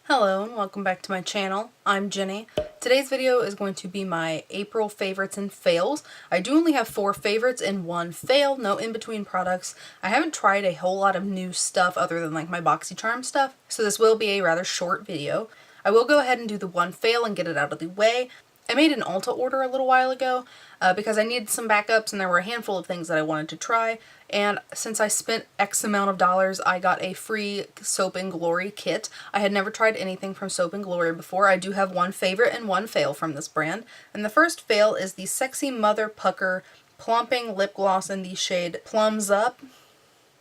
Hello and welcome back to my channel. I'm Jenny. Today's video is going to be my April favorites and fails. I do only have 4 favorites and 1 fail, no in-between products. I haven't tried a whole lot of new stuff other than like my BoxyCharm stuff, so this will be a rather short video. I will go ahead and do the 1 fail and get it out of the way. I made an Ulta order a little while ago because I needed some backups and there were a handful of things that I wanted to try, and since I spent X amount of dollars I got a free Soap and Glory kit. I had never tried anything from Soap and Glory before. I do have 1 favorite and 1 fail from this brand, and the first fail is the Sexy Mother Pucker Plumping Lip Gloss in the shade Plums Up.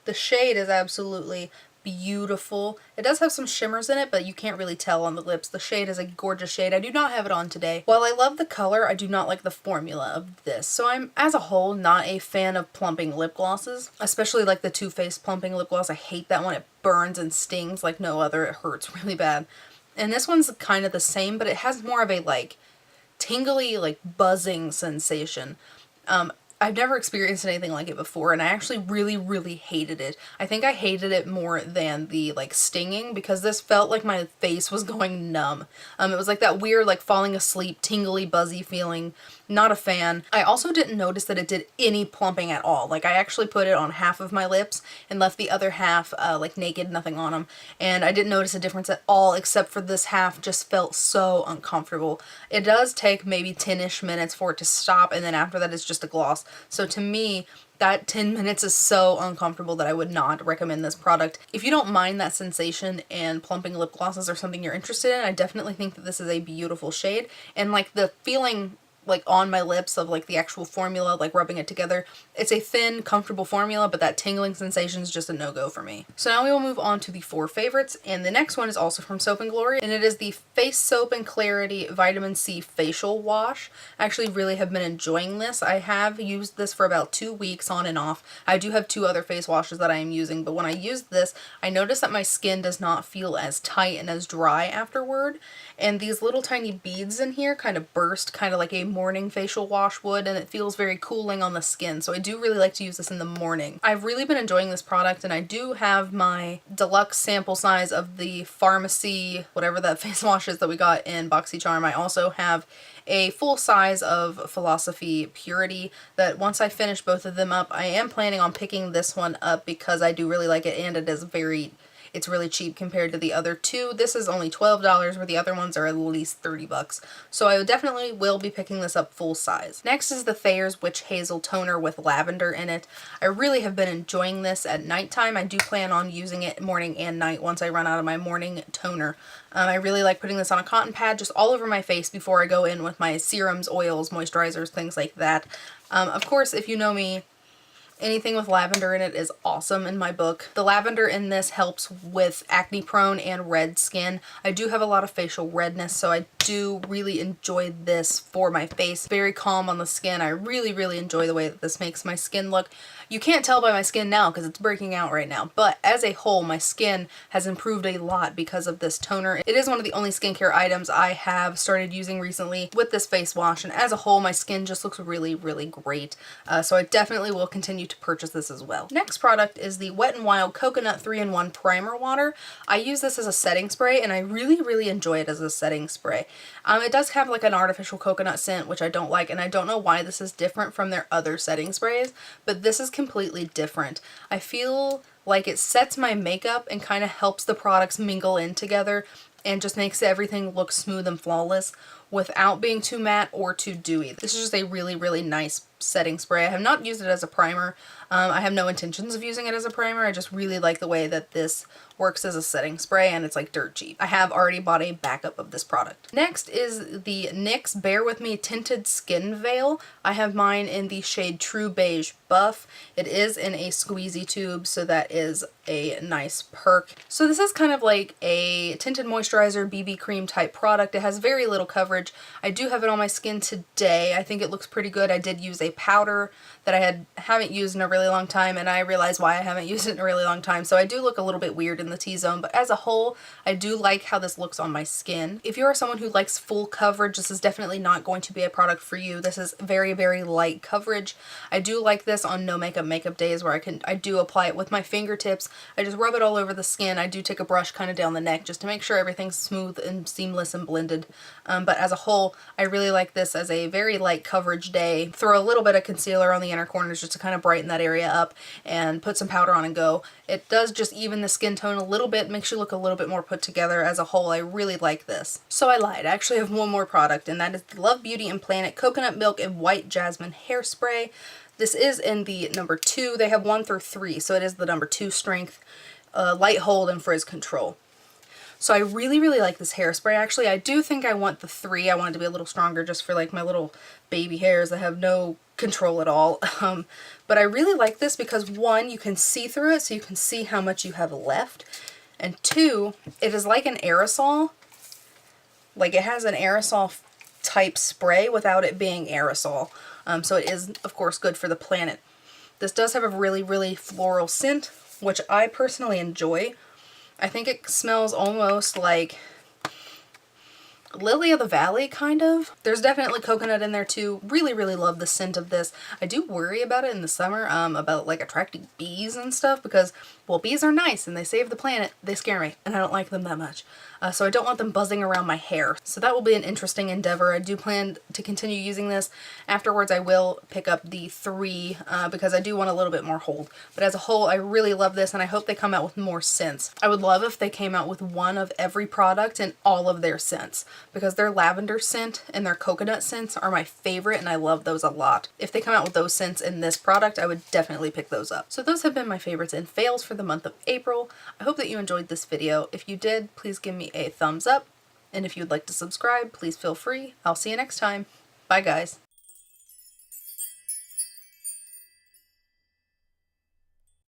The shade is absolutely beautiful. It does have some shimmers in it, but you can't really tell on the lips. The shade is a gorgeous shade. I do not have it on today. While I love the color, I do not like the formula of this. So I'm, as a whole, not a fan of plumping lip glosses, especially like the Too Faced plumping lip gloss. I hate that one. It burns and stings like no other. It hurts really bad. And this one's kind of the same, but it has more of a like tingly, like buzzing sensation. I've never experienced anything like it before, and I actually really hated it. I think I hated it more than the like stinging, because this felt like my face was going numb. It was like that weird like falling asleep, tingly, buzzy feeling. Not a fan. I also didn't notice that it did any plumping at all. Like I actually put it on half of my lips and left the other half like naked, nothing on them, and I didn't notice a difference at all, except for this half just felt so uncomfortable. It does take maybe 10-ish minutes for it to stop, and then after that it's just a gloss. So to me, that 10 minutes is so uncomfortable that I would not recommend this product. If you don't mind that sensation and plumping lip glosses are something you're interested in, I definitely think that this is a beautiful shade. And like the feeling like on my lips of like the actual formula, like rubbing it together, it's a thin, comfortable formula, but that tingling sensation is just a no-go for me. So now we will move on to the 4 favorites, and the next one is also from Soap and Glory, and it is the Face Soap and Clarity Vitamin C Facial Wash. I actually really have been enjoying this. I have used this for about 2 weeks on and off. I do have 2 other face washes that I am using, but when I used this, I noticed that my skin does not feel as tight and as dry afterward, and these little tiny beads in here kind of burst, kind of like a morning facial wash would, and it feels very cooling on the skin, so I do really like to use this in the morning. I've really been enjoying this product, and I do have my deluxe sample size of the Pharmacy, whatever that face wash is that we got in BoxyCharm. I also have a full size of Philosophy Purity that once I finish both of them up, I am planning on picking this one up because I do really like it, and it is it's really cheap compared to the other 2. This is only $12, where the other ones are at least 30 bucks. So I definitely will be picking this up full size. Next is the Thayer's Witch Hazel Toner with lavender in it. I really have been enjoying this at nighttime. I do plan on using it morning and night once I run out of my morning toner. I really like putting this on a cotton pad just all over my face before I go in with my serums, oils, moisturizers, things like that. Of course, if you know me, anything with lavender in it is awesome in my book. The lavender in this helps with acne prone and red skin. I do have a lot of facial redness, so I do really enjoy this for my face. Very calm on the skin. I really enjoy the way that this makes my skin look. You can't tell by my skin now because it's breaking out right now, but as a whole my skin has improved a lot because of this toner. It is one of the only skincare items I have started using recently with this face wash, and as a whole my skin just looks really great. So I definitely will continue to purchase this as well. Next product is the Wet n Wild Coconut 3-in-1 Primer Water. I use this as a setting spray, and I really enjoy it as a setting spray. It does have like an artificial coconut scent, which I don't like, and I don't know why this is different from their other setting sprays, but this is completely different. I feel like it sets my makeup and kind of helps the products mingle in together and just makes everything look smooth and flawless without being too matte or too dewy. This is just a really nice setting spray. I have not used it as a primer. I have no intentions of using it as a primer. I just really like the way that this works as a setting spray, and it's like dirt cheap. I have already bought a backup of this product. Next is the NYX Bear With Me Tinted Skin Veil. I have mine in the shade True Beige Buff. It is in a squeezy tube, so that is a nice perk. So this is kind of like a tinted moisturizer BB cream type product. It has very little coverage coverage. I do have it on my skin today. I think it looks pretty good. I did use a powder that I haven't used in a really long time, and I realized why I haven't used it in a really long time. So I do look a little bit weird in the T-zone, but as a whole, I do like how this looks on my skin. If you are someone who likes full coverage, this is definitely not going to be a product for you. This is very, very light coverage. I do like this on no makeup days where I do apply it with my fingertips. I just rub it all over the skin. I do take a brush kind of down the neck just to make sure everything's smooth and seamless and blended. But as a whole, I really like this as a very light coverage day. Throw a little bit of concealer on the inner corners just to kind of brighten that area up, and put some powder on and go. It does just even the skin tone a little bit, makes you look a little bit more put together. As a whole, I really like this. So I lied. I actually have one more product, and that is the Love Beauty and Planet Coconut Milk and White Jasmine Hairspray. This is in the number 2. They have 1 through 3, so it is the number 2 strength, light hold, and frizz control. So I really, really like this hairspray. Actually, I do think I want the 3. I want it to be a little stronger just for like my little baby hairs that have no control at all. But I really like this because 1, you can see through it, so you can see how much you have left. And 2, it is like an aerosol. Like it has an aerosol type spray without it being aerosol. So it is, of course, good for the planet. This does have a really, really floral scent, which I personally enjoy. I think it smells almost like Lily of the Valley, kind of. There's definitely coconut in there too. Really, really love the scent of this. I do worry about it in the summer, about like attracting bees and stuff, because, well, bees are nice and they save the planet. They scare me and I don't like them that much. So I don't want them buzzing around my hair. So that will be an interesting endeavor. I do plan to continue using this. Afterwards, I will pick up the 3 because I do want a little bit more hold. But as a whole, I really love this, and I hope they come out with more scents. I would love if they came out with one of every product in all of their scents, because their lavender scent and their coconut scents are my favorite, and I love those a lot. If they come out with those scents in this product, I would definitely pick those up. So those have been my favorites and fails for the month of April. I hope that you enjoyed this video. If you did, please give me a thumbs up. And if you'd like to subscribe, please feel free. I'll see you next time. Bye, guys.